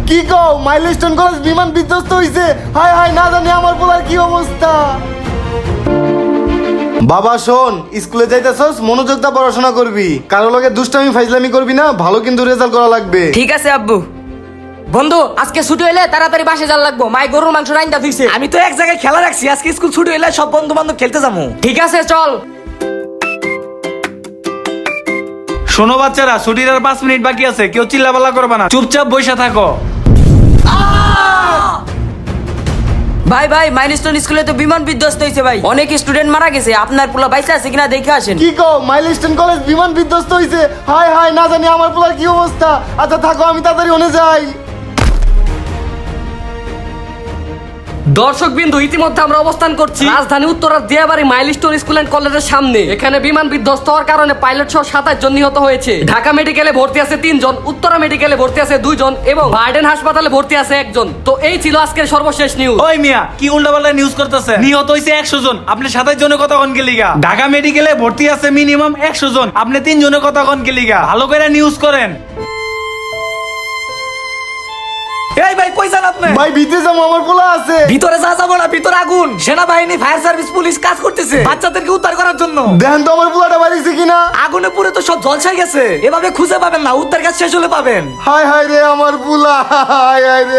কি কও milestone college বিমান বিধ্বস্ত হইছে? হায় হায়, না জানি আমার পোলার কি অবস্থা। বাবা শোন, স্কুলে যাইতেছস, মনোযোগ দিয়ে পড়াশোনা করবি, কারো লগে দুষ্টামি ফাইজলামি করবি না, ভালো কিন্তু রেজাল্ট করা লাগবে। ঠিক আছে আব্বু। বন্ধু আজকে ছুটি হইলে তাড়াতাড়ি বাসে যাওয়া লাগবো, মাই গরুর মাংস রাইন্দা দিছে। আমি তো এক জায়গায় খেলা রাখছি, আজকে স্কুল ছুটি হইলে সব বন্ধু বান্ধব খেলতে যাবো। ঠিক আছে চল। শোনো বাচ্চারা, ছুটির আর 5 মিনিট বাকি আছে, কেউ চিল্লাপাল্লা করবে না, চুপচাপ বসে থাকো। ভাই ভাই, মাইলস্টোন স্কুলে তো বিমান বিধ্বস্ত হয়েছে ভাই, অনেক স্টুডেন্ট মারা গেছে, আপনার পোলা বাইসা আছে কিনা দেখে আসেন। কি কও মাইলস্টোন কলেজ বিমান বিধ্বস্ত হইছে? হায় হায়, না জানি আমার পোলার কি অবস্থা। আচ্ছা থাকো, আমি তাড়াতাড়ি ওনে যাই। দর্শক বিন্দু, ইতিমধ্যে আমরা অবস্থান করছি রাজধানী উত্তরার দিয়াবাড়ি মাইলস্টোন স্কুল এন্ড কলেজের সামনে। এখানে বিমান বিধ্বস্ত হওয়ার কারণে পাইলট সহ 27 জন নিহত হয়েছে। ঢাকা মেডিকেলে ভর্তি আছে 3 জন, উত্তরা মেডিকেলে ভর্তি আছে 2 জন এবং বার্ডেন হাসপাতালে ভর্তি আছে 1 জন। তো এই ছিল আজকের সর্বশেষ নিউজ। ওই মিয়া, কি উল্টাপাল্টা নিউজ করতেছে? নিহত হইছে 100 জন, আপনি 27 জনের কথা কোন গেলিগা? ঢাকা মেডিকেলে ভর্তি আছে মিনিমাম 100 জন, আপনি 3 জনের কথা কোন গেলিগা? ভালো করে নিউজ করেন। এই ভাই কই যান আপনি? ভাই ভিতরে যাবো, আমার পোলা আছে। ভিতরে যাবো না, ভিতরে আগুন। সেনাবাহিনী, ফায়ার সার্ভিস, পুলিশ কাজ করতেছে বাচ্চাদেরকে উদ্ধার করার জন্য। দেখেন তো আমার পোলাটা বাড়িছে কিনা। আগুনে পুড়ে তো সব ঝলসাই গেছে, এভাবে খুঁজে পাবেন না, উদ্ধার কাজ শেষ হলে পাবেন। হায় হায় রে আমার পোলা, হায় হায় রে।